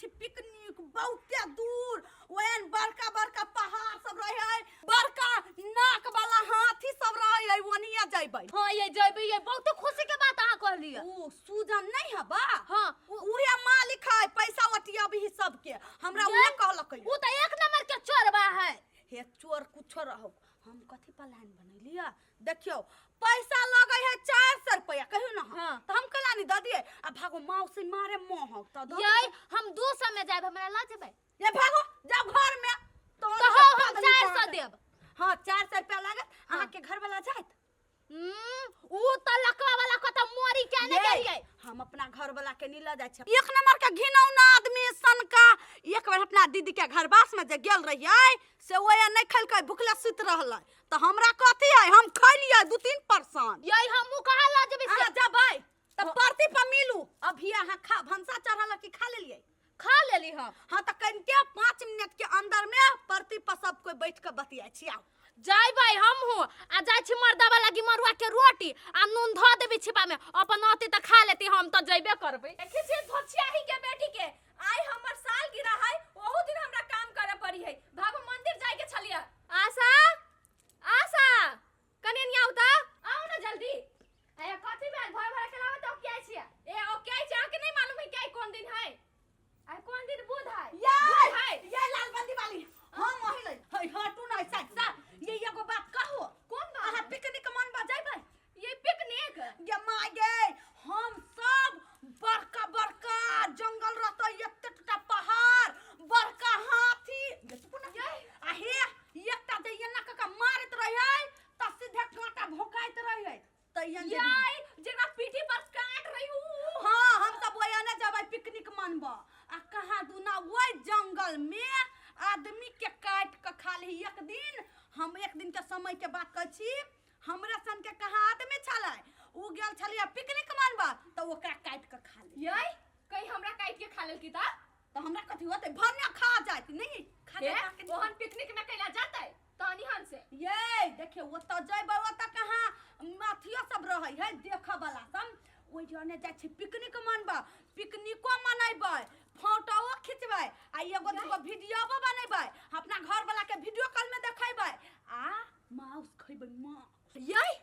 छी पिकनिक बहुते दूर ओहन बड़का बड़का पहाड़ सब रहे बड़का नाक वाला हाथी सब रहे ओनिया जइबै। हां ये जइबै ये बहुत खुशी के बात अहाँ कहलिए। ओ सुजन नहीं है बा। हां उहे मालिक है पैसा वटियाबी सब के हमरा उहे कहलकै। उ त एक नंबर के चोरबा है। हे चोर कुछो रहो हम कथि प्लान बनैलिया देखियो पैसा लगे है 400 रुपया कहू ना। हाँ। तो हम कला नहीं द दिए आ भागो माऊ से मारे मोह तो ये हम 200 में जाब हमरा ला जेबै। ये भागो जाओ घर में तो हम 400 देब। हां 400 रुपया लागत अहाँ के घर वाला जात। उ त लकवा वाला कत मोरी के ने गेलिए। हम अपना घर वाला के नीला जाय छ एक नंबर के घिनौना आदमी सन का। एक बार अपना दीदी के घरवास में जे गेल रहिए से ओया नहीं खलकै भूखला सुत रहलै त हमरा कथि है हम खैलिए 2-3%। यही हमहु कहा ला जेबै से जबै त परती पर मिलू अभी अहाँ खा भंसा चढ़ल की खा लेलिए। खा लेली हम। हां त कन के 5 मिनट के अंदर में परती पर सब कोई बैठ के बतियाइ छी। आओ जाइबै हमहु आ जाय छी मर्दावा लागी मरुआ के रोटी आ नून ध देबी छिपा में अपन अति त खा लेती हम त जइबे करबै। देखि छी धोछियाही के बेटी के आई हमर साल गिरा है ओहु दिन हमरा काम करे पड़ी है भागो मंदिर जाय के छलिया। आशा आशा कने नि आउ त आओ ना जल्दी। ए कथि भेल भय भय के लावे त ओकिया छिया। ए ओकिया छिया के नहीं मालूम है कि कौन दिन है। आई कौन दिन बुध है। ये लालबंदी वाली हम महिला है हटू ना साथ ये एगो बात कहो। कौन बात। अहाँ पिकनिक मन बजाइबै। ये पिकनिक ये माय गे हम सब बड़का बड़का जंगल रहता एकटा पहाड़ बड़का हाथी आहे एकटा जे एना का मारत रहे त सीधे कांटा भोकाइत रहे तयन याई जेना पीठी पर काट रही हूं। हां हम सब ओयाने जबै पिकनिक मनबा आ कहा दुना ओइ जंगल में आदमी के काट के खा ली। एक दिन हम एक दिन के समय के बात कहै छी हमरा सन के कहा आदमी छलै उ गेल छलिया पिकनिक मनबा त ओकरा काट के खा ली। याई कहीं हमरा काट के खा लेल की ता त हमरा कथि होते भन्ने खा जात नहीं खा के ओहन पिकनिक में कैला जातै तनी हन से। ये देखियो ओ त जइबै ओ त कहा माथियो सब रहै है देखा वाला सब ओइ जने जाय छी पिकनिक मनबा पिकनिको मनाइबै फोटोओ खिचबै आ एगो दूगो वीडियोबो बनैबै अपना घर वाला के वीडियो कॉल में देखैबै आ माउस खइबै माउस। यही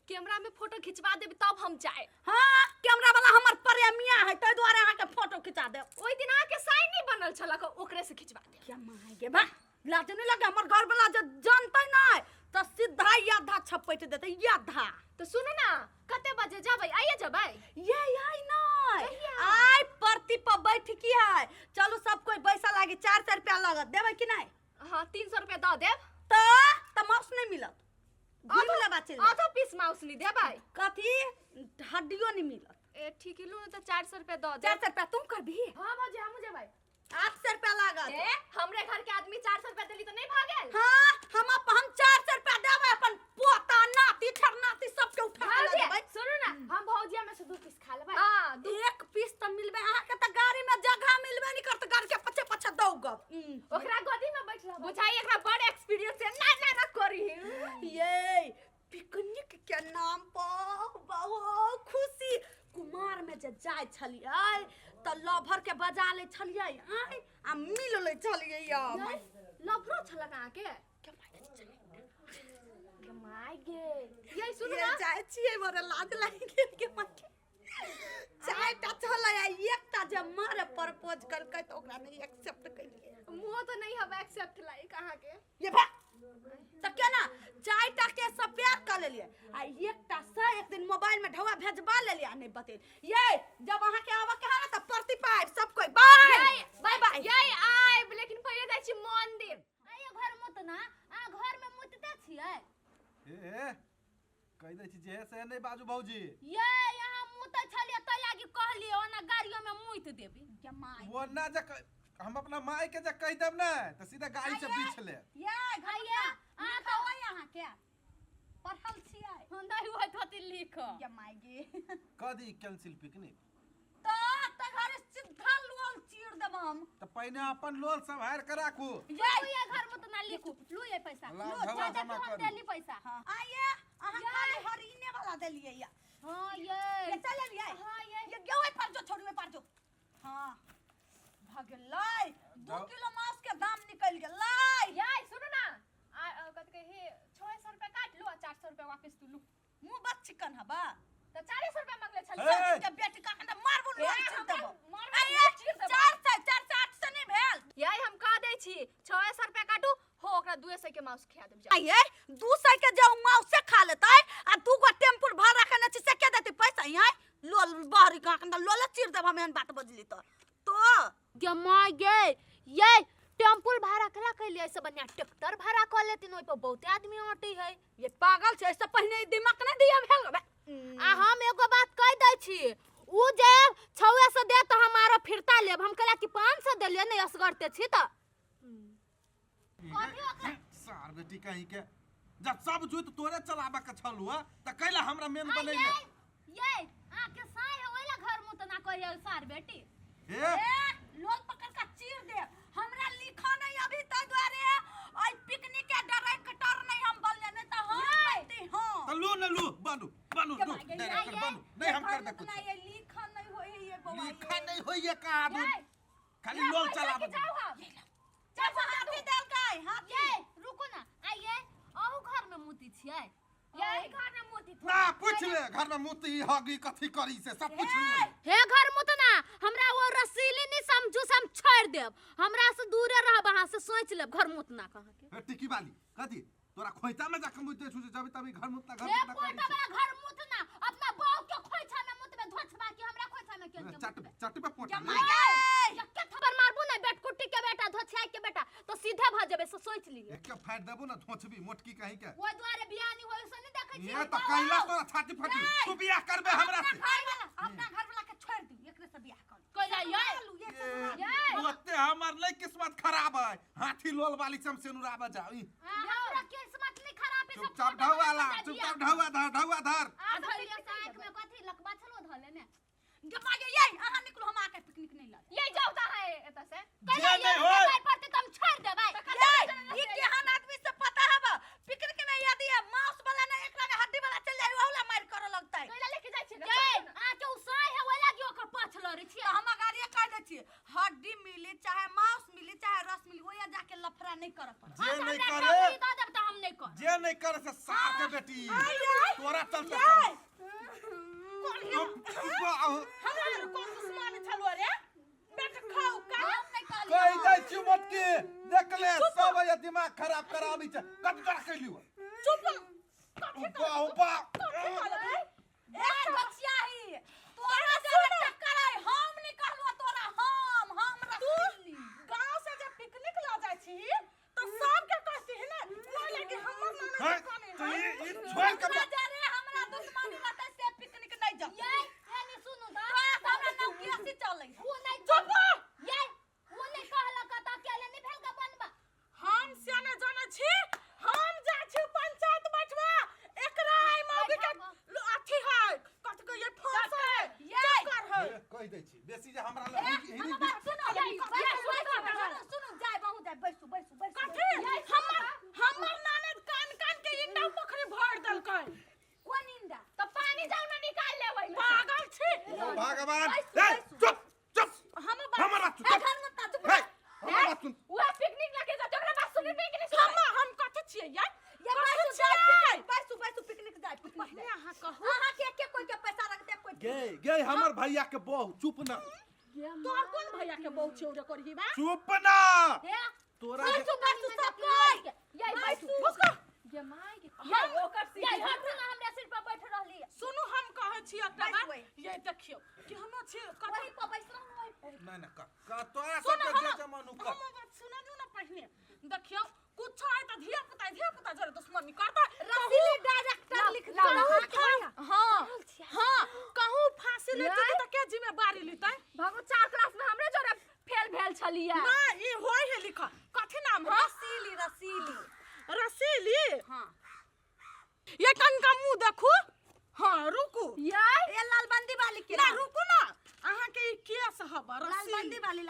कैमरा में फोटो खिंचवा देबी तब हम जाए। हां कैमरा वाला हमर प्रेमिया है तै द्वारा अहाँ के फोटो खिचा देब। ओइ दिन आके साइन नहीं बनल छलक ओकरे से खिचवा दे। क्या माय गे बा लाज नहीं लगे हमर घर वाला जे जानतै नै त सीधा यादा छपैट देतै यादा। तो सुनो ना कते बजे जाबै आइए जाबै। ये आई नहीं आई परती पर बैठ की है चलो सब कोई पैसा लागे 400 रुपया लागत देबै कि नहीं। हां 300 रुपया द देब त माउस नहीं मिलत घूम ले बाचे आधा पीस माउस नहीं देबै कथी हड्डियो नहीं मिलत। ए ठीक है लो तो 400 रुपया द दे। 400 रुपया तुम कर भी। हां बाजी हम जेबै 800 रुपया लागत। ए हमरे घर के आदमी 400 रुपया देली तो नहीं भागेल। हां हम 400 रुपया देबै अपन पोता नाती ठरनाती सब के उठा के देबै। सुनो ना हम भौजिया में से 2 पीस खा लेबै। हां एक पीस त मिलबे अहाँ के त गाड़ी में जगह मिलबे नहीं करत गाड़ी के पछे पछे दौगब ओकरा गोदी में बैठ रहब बुझाई एकरा बड़ एक्सपीरियंस है ना करी। ये पिकनिक के नाम पर बहुत खुशी कुमार में जे जाय छलियै त लभर के बजा ले छलियै आय आ मिल ले छलियै या लभरो छलक अहाँ के माय गे। ये सुनो ना जाय छियै मोरे लाज लागि गेल के माय चारटा छलै एकटा जे मारे प्रपोज करकै त ओकरा नहीं एक्सेप्ट कइलियै। मुंह तो नहीं हब एक्सेप्ट लाइक अहाँ के ये भा त केना चारटा के सब प्यार कर लेलिए आ एकटा से एक दिन मोबाइल में ढवा भेजबा लेलिए नहीं बतेल। ये जब अहाँ के आवा के हां त परती पाइप सब कोई बाय बाय बाय यही आइ लेकिन पहिले जाइ छी मंदिर। आइए घर मत ना आ घर में मुतते छियै। ए कहि दै छी जे से नहीं बाजू भौजी। ये यहाँ मुतै छलिए त लागी कहलिए ओना गाड़ियों में मुइत देबी के माय वो ना जे हम अपना माई के जे कह देब ना त सीधा गाड़ी से बीछ ले। ये आइए आ त ओइ अहाँ के पढ़ल छियै हम नहीं होय थति लिख ये माय गे कदी कैंसिल पिकनिक त घर सीधा लोल चीर देब हम त पहिने अपन लोल सब हार के राखू। ये घर में तो ना लिखू लू ये पैसा ला, लो धवा ज्यादा जमा हम करू। देली पैसा। हां आइए अहाँ खाली हरीने वाला देलिए या हां ये ये चल लिया हां ये ये गेवे पर जो छोड़वे पर जो हां गेलै 2 किलो मांस के दाम निकल गेलै। याय सुनो ना कत के हे 600 रुपया काट लो 400 रुपया वापस तू लो। मुंह बच चिकन हबा तो 400 रुपया मांगले छल। ए! के बेटी का कंदा मारबो लोन चीर देबो। मारबो आइए चीर देबो। 400 नहीं भेल। याय हम कह दै छी 600 रुपया काटू हो ओकरा 200 के मांस खिया देब। आइए 200 के जो मांस से खा लेतै आ 2 गो टेम्पू भाड़ा खने छी से के देतै पैसा यहाँ लोल बाहरी का कंदा लोल चीर देब हम एहन बात बजली तो गे माय गे ये टेम्पल भाड़ा करा कैले ऐसे बनिया ट्रैक्टर भाड़ा कर लेतिन ओइ पर बहुते आदमी अटी है। ये पागल छै इससे पहले दिमाग नहीं दिया भेल। आ हम एगो बात कह दै छी उ जे 600 दे तो हमारा फिरता लेब हम कहला कि 500 दे ले नहीं असगरते छी त सार बेटी कहीं के जब सब जुत तोरे चलाबा के छलुआ त कैला हमरा मेन बनैले। ये आके साय है ओइला घर मु त ना कहियो सार बेटी ए लोल पकड़ का चीर दे हमरा लिखा नहीं अभी तक द्वारे ओइ पिकनिक के डायरेक्टर नहीं हम बोलने नहीं तो हम बनते हां त लो न लो बनू बनू लो डायरेक्टर बनू नहीं हम कर दे कुछ ये लिखा नहीं होई है ये बवा लिखा नहीं होई ये का आदमी खाली लोल चलाबा। जब हाथी दल गए हाथी ये रुको ना आइए अहू घर में मुती छियै याय घर में मोती ना पूछ ले घर में मुती हगी कथी करी से सब पूछ ले। हे घर मुत ना हमरा वो रसीली नहीं समझू से हम छोड़ देब हमरा से दूरे रह वहां से सोच लेब घर मुत ना कहां के ए टिकी वाली कथी तोरा खोइता में जाके मुते छु जब तभी घर मुतना घर हे मुतना पोटा करी बड़ा घर मुत ना अपना बाऊ के खोइछा में मुतबे धोछबा के हमरा खोइछा में के चट चट पे पोटा जमा गए के थप्पड़ मारबू ना बेट कुट्टी के बेटा धोछाई के बेटा तो सीधे भ जेबे से सोच लिए एक के फाड़ देबो ना धोचबी मोटकी कहीं के वो द्वारे बियानी होय से नहीं देखे छी ये तो कैला तोरा छाती फटी तू बियाह करबे हमरा से अपना घर वाला के छोड़ दी एकरे से बियाह कर कोइला ये ये ओते हमर नहीं किस्मत खराब है हाथी लोल वाली से हम सेनुराबा जाओ हमरा किस्मत नहीं खराब है चुपचाप ढौवाला चुपचाप ढौवा धर आ धरिया साइक में कथी लकबा छलो धले ने जमा गए ये अहां निकलो हम आके पिकनिक नहीं ला ये जाऊता है एत से जे नहीं होय पर तुम छोड़ देबै ये केहन आदमी से पता है बा पिकनिक में यदि है मांस वाला ना एकरा में हड्डी वाला चल जाई ओला मार कर लगतै कैला लेके जाय छी ये आ के उसाय है ओला की ओकर पछलो रे छी तो हम गाड़िए कह दे छी हड्डी मिली चाहे मांस मिली चाहे रस मिली ओया जाके लफड़ा नहीं कर पड़ जे नहीं करे दे देब त हम नहीं कर जे नहीं करे से सार के बेटी तोरा चलते हमरा कौन दुश्मन छलो रे बेटा खाओ का नहीं काली कहि जाय छी मोटकी देख ले सब ये दिमाग खराब कराबी छ कत कर कैलियो चुप ऊपा ए बचियाही तोरा से टक्कर है हम निकालवा तोरा हम रखली गांव से जब पिकनिक ला जाय छी तो सब के कहती है ना वो लगे हमर नाना है तो ये छोड़ के जा रे हमरा दुश्मनी लते से पिकनिक नहीं जा ये यानी सुनु दा हमरा नाम की हंसी चलै वो नहीं चुप ये वो नहीं कहला कत अकेले नहीं भेल का बनबा हम सियाने जाने छी हम जा छी पंचायत बैठवा एकरा आई मौगी के अथी है कत के ये फांस है चक्कर है कहि दै छी बेसी जे हमरा लग हिनी सुनो जाय बहु जाय बैसू कथी हमर नानद कान के इंडा पोखरी भर देलकै कोन इंडा तो पानी जाऊ ना निकाल लेबै पागल छी भगवान ए चुप चुप हमर बात चुप घर मत चुप हे हमर बात सुन वो पिकनिक लगे जा तोरा बात सुनबे कि नहीं सुनबे हम कथि छियै ये बैसू पिकनिक जाय पिकनिक अहाँ कहू अहाँ के कोई के पैसा रख दे कोई गे हमर भैया के बहू चुप ना तोर कोन भैया के बहु छौरा करही बा चुप ना हे तोरा बैसू सब कोई ये बैसू उसको जमाई के ये ओकर सी ये हटू ना हमरा सिर पर बैठ रहली सुनु हम कहै छी एकटा बात ये देखियो केहनो छै कथि पर बैसलौ ना ना का तोरा सब के जे मनु का हम बात सुना दियो ना पहिने देखियो कुछ है त धिया पुता जरे दुश्मनी करता रसीली डायरेक्टर लिख दो हां कहू फांसी लेते त के जिम्मेवारी लेतै भगो 4 क्लास में हमरे जोरे फेल भेल छलिया ना ई होय है लिखा कथि नाम है रसीली हां ये कनका मुंह देखू हां रुकू ये लालबंदी वाली के ना रुकू ना अहाँ के केस हब लालबंदी वाली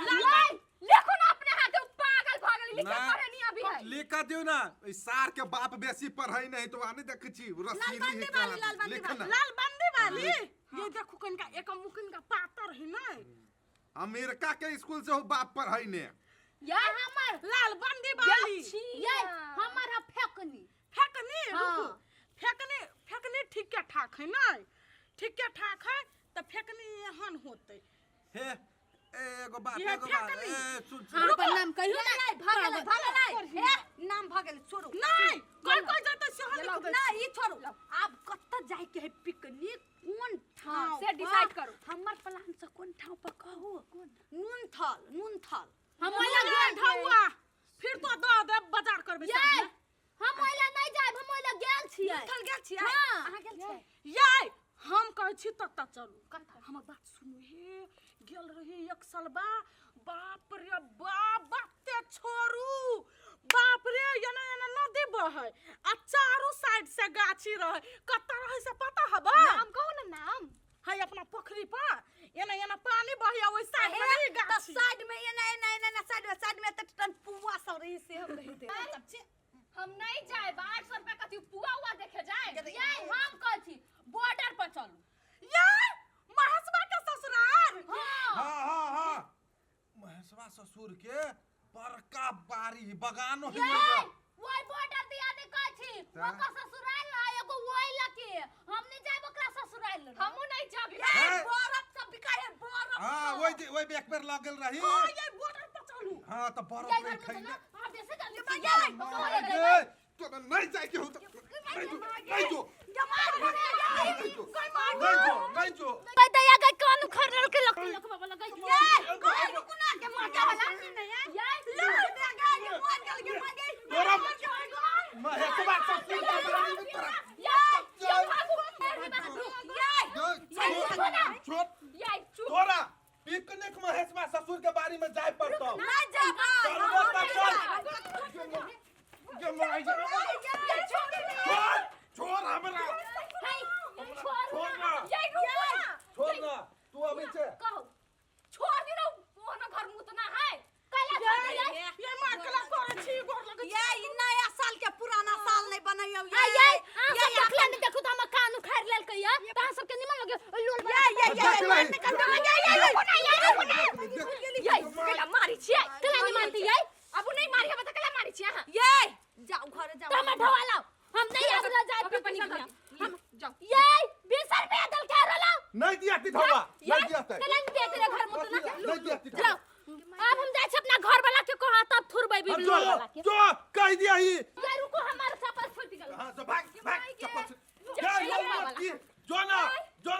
देखो ना अपने हाथ पागल भागल लिखे पढ़े नहीं अभी है लिखा दियो ना ई सार के बाप बेसी पढ़ाई नहीं तो आने देख छी रसीली ही का लिखना लालबंदी वाली ये देखो कनका एक मुकिन का पातर है ना अमेरिका के स्कूल से हो बाप पढ़ाई ने ये हमर लाल बंदी वाली ये हमर है फेकनी रुको फेकनी ठीक क्या ठाक है ना ठीक क्या ठाक है तो फेकनी एहन होते हे एगो बात ये एगो बात फेकनी। हां पर नाम कहियो ना भागले नाम भागले छोड़ो नहीं कोई जाते से ना ई छोड़ो अब कत्ता जाए के है पिकनिक कौन ठाव से डिसाइड करो। हमर प्लान से कौन ठाव पर कहो नून थाल हम ओइला गेल ठावा फिर तो दे बाजार करबे ये हम ओइला नहीं जाय हम ओइला गेल छियै चल गेल छियै हां अहाँ गेल छियै याय हम कहै छी तत्ता चलू हमर बात सुनू हे गेल रही एक सालबा बाप रे बाप ते छोरू बाप रे एना नदी बहै आ चारों साइड से गाछी रहे कत्ता रहे से पता हबा नाम कहो ना नाम है अपना पोखरी पर एना पानी बहिया ओइ साइड में नहीं गाछी साइड में एना साइड में तटन पुआ सब रही से हम रही थे हम नहीं जाए 800 रुपया कथी पुआ हुआ देखे जाए ये हम कहै छी बॉर्डर पर चलू ये महसबा के ससुराल हां महेशवा ससुर के बड़का बाड़ी बगानो ये है ओइ बॉर्डर दिया दे कहै छी ओकर ससुराल ना एगो ओइ लके हम नहीं जाब ओकरा ससुराल हमहू नहीं जाबी ये बरफ सब बिकाय है बरफ हां ओइ एक बेर लग गेल रही हां ये बॉर्डर पर चलू हां तो बर्फ नहीं खइले हां बेसे जल्दी ए तो नहीं जाए के हो तो नहीं जो नहीं जो कोई दया गई कान खरल के लक बाबा लगाई ये कोई रुकना के मार वाला नहीं है ये ले गाड़ी मार के मार गई तोरा महेशवा ससुर के बाड़ी में तोरा तोरा पिकनिक महेशवा ससुर के बाड़ी में जाए पड़तो ना जाबा छोड़ हमरा छोड़ ना तू अभी से कहो छोड़ दी ना ओना घर मुतना है कैला ये मार कला करे छी गोर लगे ये ई नया साल के पुराना साल नहीं बनैयो ये ये देखला नहीं देखू त हम कान उखाड़ लेल कहिया ता सब के निमन लगे लोल ये निकल ये कैला मारी छिए कला नहीं मानती ये अब नहीं मारी हम त कैला मारी छिए हां ये जाओ घर जाओ तम ढवा लाओ हम नहीं आगला जाए पिकनिक में हम जाओ ये 20 रुपया दल के रला नहीं दिया ती धवा नहीं दिया ते कला नहीं दे तेरे घर में तो नहीं दिया ती जाओ अब हम जाए अपना घर वाला के कहा तब थुरबै भी लोल वाला के जो कह दिया ही ये रुको हमारे चप्पल फूट गल हां तो भाग चप्पल क्या मत की जो ना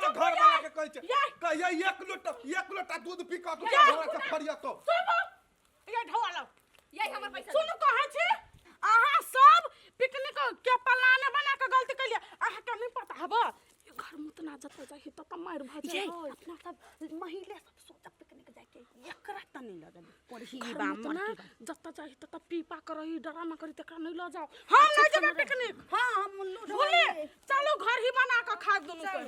घर वाला के कह एक लोटा दूध पी का तो घर से फरिया तो ये ढवा लाओ यही हमर पैसा सुन कहा छी आहा सब पिकनिक के प्लान बना के गलती कइले आहा के नहीं पता हबा घर में तना जत जाहि त मार भ जाय अपना सब महिला सब सोचा पिकनिक जाय के एकरा त नहीं लगल पढ़ी बा मर जत जाहि त पीपा करही ड्रामा करी तकरा नहीं ल जाओ हम नहीं जेबे पिकनिक हां हम बोले चलो घर ही बना के खा दोनों के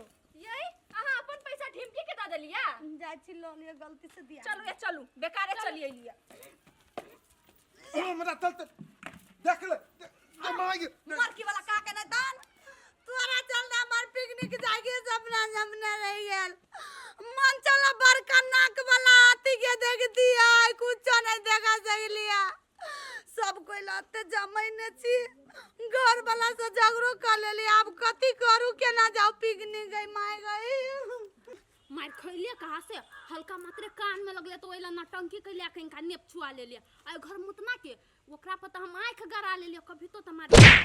यही अहां अपन पैसा ढिमकी के द देलिया जाय छी लो लिया गलती से दिया चलो ये चलू बेकारे चलिए लिया हमरा चलते देख ले जमाई मरकी वाला का के न दान तोरा चल ना मार पिकनिक जाके सपना रह गेल मन चला बड़का नाक वाला हाथी के देख दिया कुछ नहीं देखा सकलिया सब कोई लाते जमाइने छी घर वाला से झगड़ो कर लेली अब कथि करू के ना जाओ पिकनिक गई माय गई मार खइले कहां से हल्का मात्रे कान में लगले तो ओइला नटंकी कइले कहीं का नेप छुआ ले लिया आ घर मुतना के ओकरा पर त हम आंख गरा ले लिया कभी तो मार